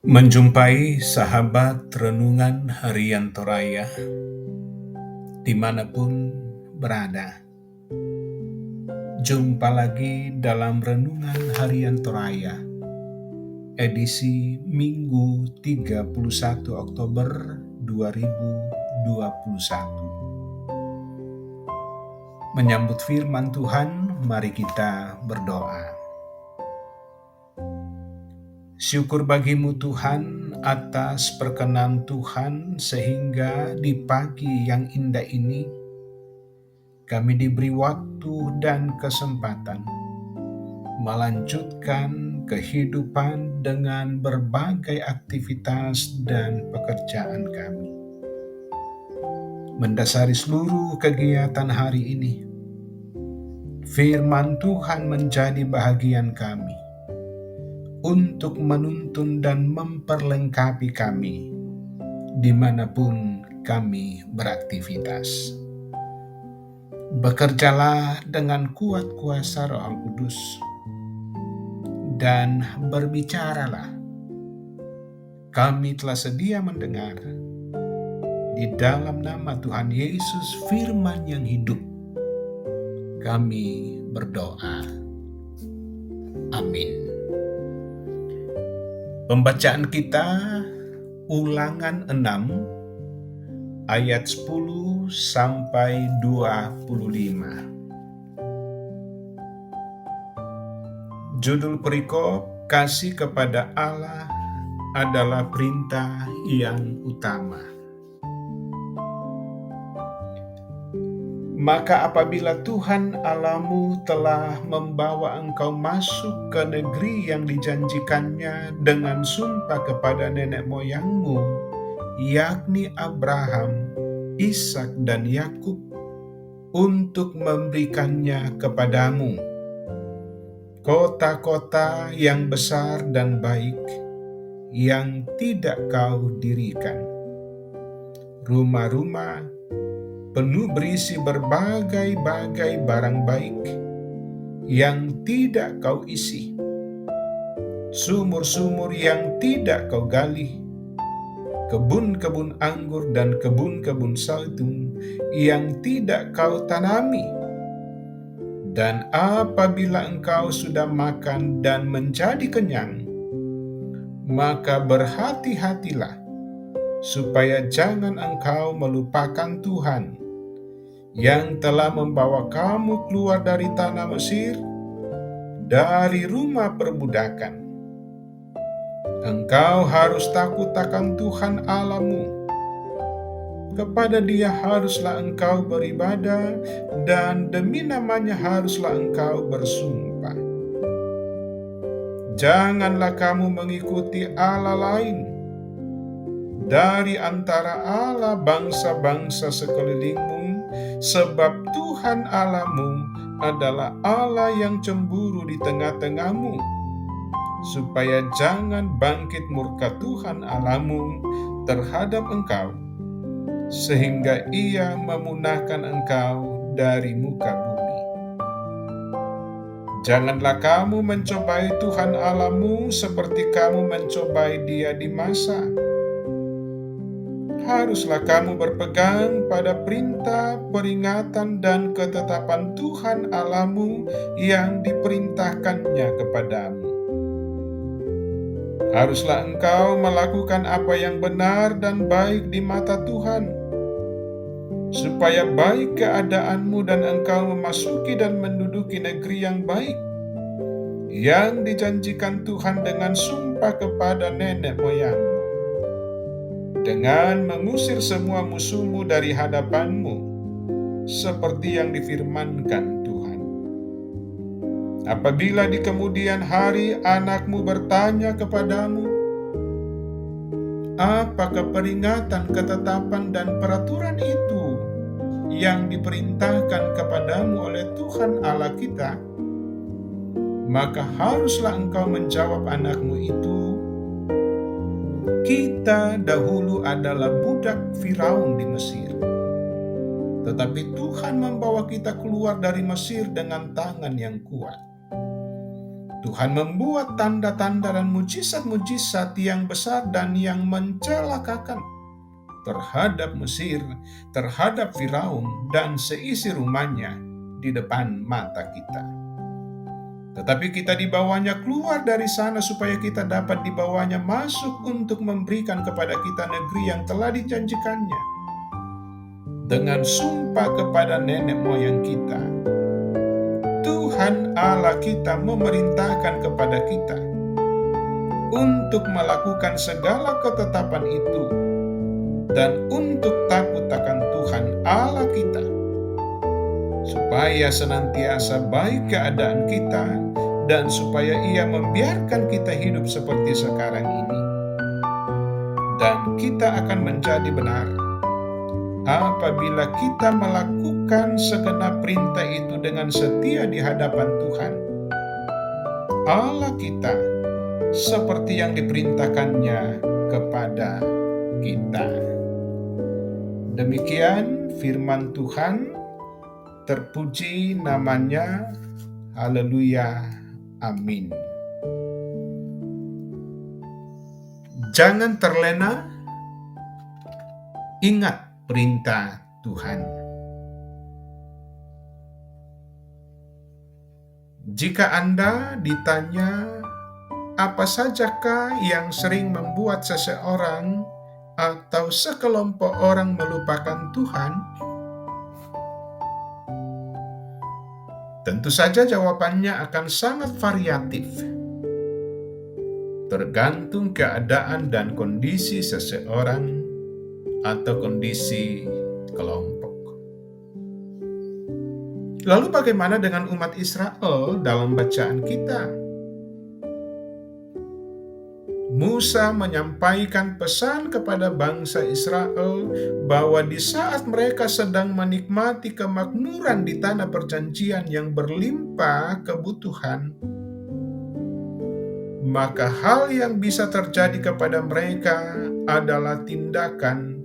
Menjumpai sahabat renungan harian Toraya dimanapun berada. Jumpa lagi dalam renungan harian Toraya, edisi Minggu 31 Oktober 2021. Menyambut firman Tuhan, mari kita berdoa. Syukur bagimu Tuhan atas perkenan Tuhan sehingga di pagi yang indah ini kami diberi waktu dan kesempatan melanjutkan kehidupan dengan berbagai aktivitas dan pekerjaan kami. Mendasari seluruh kegiatan hari ini, firman Tuhan menjadi bahagian kami untuk menuntun dan memperlengkapi kami dimanapun kami beraktivitas. Bekerjalah dengan kuat kuasa Roh Kudus dan berbicaralah. Kami telah sedia mendengar. Di dalam nama Tuhan Yesus, firman yang hidup, kami berdoa. Amin. Pembacaan kita Ulangan 6 ayat 10 sampai 25. Judul perikop, kasih kepada Allah adalah perintah yang utama. Maka apabila Tuhan Allahmu telah membawa engkau masuk ke negeri yang dijanjikannya dengan sumpah kepada nenek moyangmu, yakni Abraham, Ishak dan Yakub, untuk memberikannya kepadamu, kota-kota yang besar dan baik, yang tidak kau dirikan, rumah-rumah penuh berisi berbagai-bagai barang baik yang tidak kau isi, sumur-sumur yang tidak kau gali, kebun-kebun anggur dan kebun-kebun zaitun yang tidak kau tanami. Dan apabila engkau sudah makan dan menjadi kenyang, maka berhati-hatilah supaya jangan engkau melupakan Tuhan yang telah membawa kamu keluar dari tanah Mesir, dari rumah perbudakan. Engkau harus takut akan Tuhan Allahmu. Kepada Dia haruslah engkau beribadah, dan demi namanya haruslah engkau bersumpah. Janganlah kamu mengikuti Allah lain dari antara Allah bangsa-bangsa sekelilingmu, sebab Tuhan Allahmu adalah Allah yang cemburu di tengah-tengahmu, supaya jangan bangkit murka Tuhan Allahmu terhadap engkau, sehingga Ia memunahkan engkau dari muka bumi. Janganlah kamu mencobai Tuhan Allahmu seperti kamu mencobai Dia di masa. Haruslah kamu berpegang pada perintah, peringatan, dan ketetapan Tuhan Allahmu yang diperintahkannya kepadamu. Haruslah engkau melakukan apa yang benar dan baik di mata Tuhan, supaya baik keadaanmu dan engkau memasuki dan menduduki negeri yang baik, yang dijanjikan Tuhan dengan sumpah kepada nenek moyangmu, dengan mengusir semua musuhmu dari hadapanmu, seperti yang difirmankan Tuhan. Apabila di kemudian hari anakmu bertanya kepadamu, apakah peringatan, ketetapan, dan peraturan itu yang diperintahkan kepadamu oleh Tuhan Allah kita, maka haruslah engkau menjawab anakmu itu, kita dahulu adalah budak Firaun di Mesir, tetapi Tuhan membawa kita keluar dari Mesir dengan tangan yang kuat. Tuhan membuat tanda-tanda dan mujizat-mujizat yang besar dan yang mencelakakan terhadap Mesir, terhadap Firaun, dan seisi rumahnya di depan mata kita. Tetapi kita dibawanya keluar dari sana supaya kita dapat dibawanya masuk untuk memberikan kepada kita negeri yang telah dijanjikannya. Dengan sumpah kepada nenek moyang kita, Tuhan Allah kita memerintahkan kepada kita untuk melakukan segala ketetapan itu dan untuk takut akan Tuhan Allah kita, supaya senantiasa baik keadaan kita dan supaya Ia membiarkan kita hidup seperti sekarang ini. Dan kita akan menjadi benar apabila kita melakukan segenap perintah itu dengan setia di hadapan Tuhan Allah kita, seperti yang diperintahkannya kepada kita. Demikian firman Tuhan, terpuji namanya, haleluya, amin. Jangan terlena, ingat perintah Tuhan. Jika Anda ditanya, apa sajakah yang sering membuat seseorang atau sekelompok orang melupakan Tuhan? Tentu saja jawabannya akan sangat variatif, tergantung keadaan dan kondisi seseorang atau kondisi kelompok. Lalu bagaimana dengan umat Israel dalam bacaan kita? Musa menyampaikan pesan kepada bangsa Israel bahwa di saat mereka sedang menikmati kemakmuran di tanah perjanjian yang berlimpah kebutuhan, maka hal yang bisa terjadi kepada mereka adalah tindakan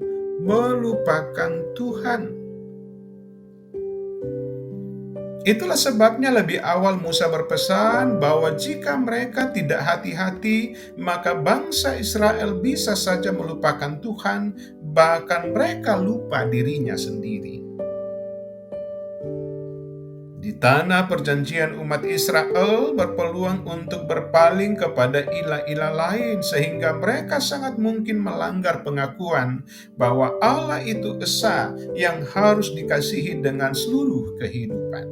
melupakan Tuhan. Itulah sebabnya lebih awal Musa berpesan bahwa jika mereka tidak hati-hati, maka bangsa Israel bisa saja melupakan Tuhan, bahkan mereka lupa dirinya sendiri. Di tanah perjanjian, umat Israel berpeluang untuk berpaling kepada ilah-ilah lain, sehingga mereka sangat mungkin melanggar pengakuan bahwa Allah itu esa yang harus dikasihi dengan seluruh kehidupan.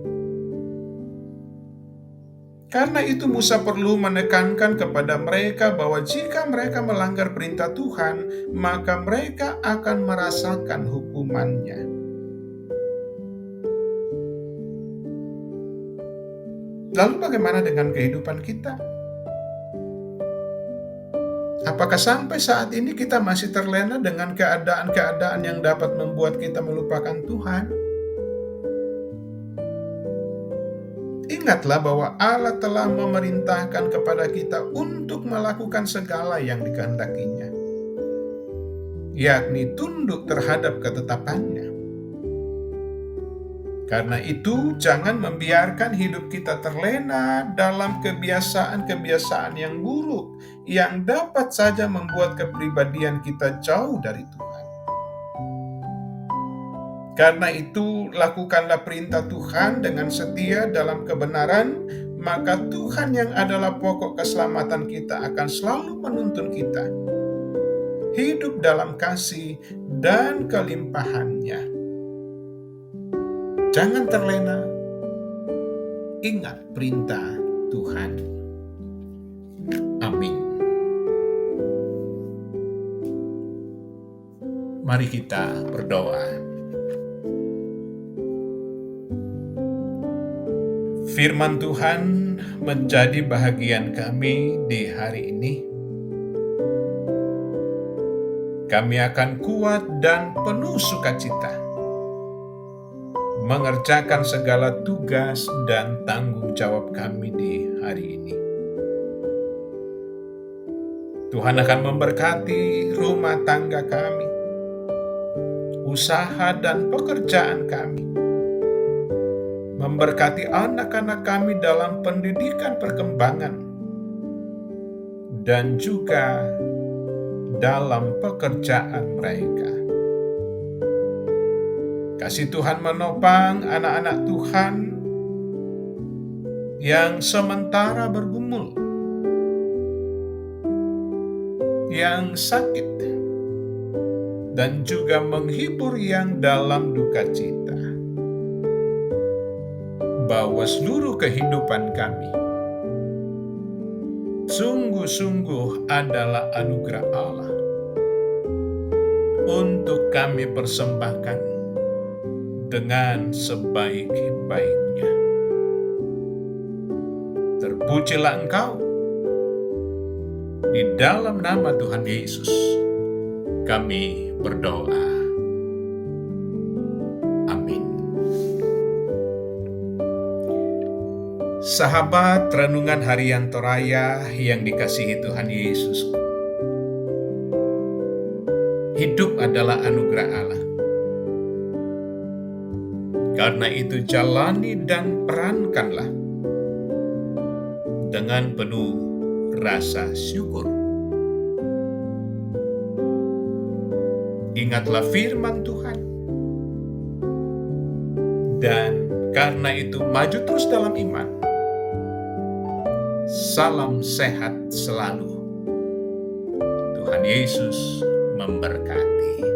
Karena itu Musa perlu menekankan kepada mereka bahwa jika mereka melanggar perintah Tuhan, maka mereka akan merasakan hukumannya. Lalu bagaimana dengan kehidupan kita? Apakah sampai saat ini kita masih terlena dengan keadaan-keadaan yang dapat membuat kita melupakan Tuhan? Ingatlah bahwa Allah telah memerintahkan kepada kita untuk melakukan segala yang dikehendakinya, yakni tunduk terhadap ketetapannya. Karena itu, jangan membiarkan hidup kita terlena dalam kebiasaan-kebiasaan yang buruk yang dapat saja membuat kepribadian kita jauh dari Tuhan. Karena itu, lakukanlah perintah Tuhan dengan setia dalam kebenaran, maka Tuhan yang adalah pokok keselamatan kita akan selalu menuntun kita hidup dalam kasih dan kelimpahannya. Jangan terlena, ingat perintah Tuhan. Amin. Mari kita berdoa. Firman Tuhan menjadi bahagian kami di hari ini. Kami akan kuat dan penuh sukacita mengerjakan segala tugas dan tanggung jawab kami di hari ini. Tuhan akan memberkati rumah tangga kami, usaha dan pekerjaan kami, memberkati anak-anak kami dalam pendidikan perkembangan, dan juga dalam pekerjaan mereka. Kasih Tuhan menopang anak-anak Tuhan yang sementara bergumul, yang sakit, dan juga menghibur yang dalam duka cita, bahwa seluruh kehidupan kami sungguh-sungguh adalah anugerah Allah untuk kami persembahkan dengan sebaik-baiknya. Terpujilah Engkau. Di dalam nama Tuhan Yesus kami berdoa. Amin. Sahabat renungan harian Toraya yang dikasihi Tuhan Yesus, hidup adalah anugerah Allah. Karena itu jalani dan perankanlah dengan penuh rasa syukur. Ingatlah firman Tuhan, dan karena itu maju terus dalam iman. Salam sehat selalu. Tuhan Yesus memberkati.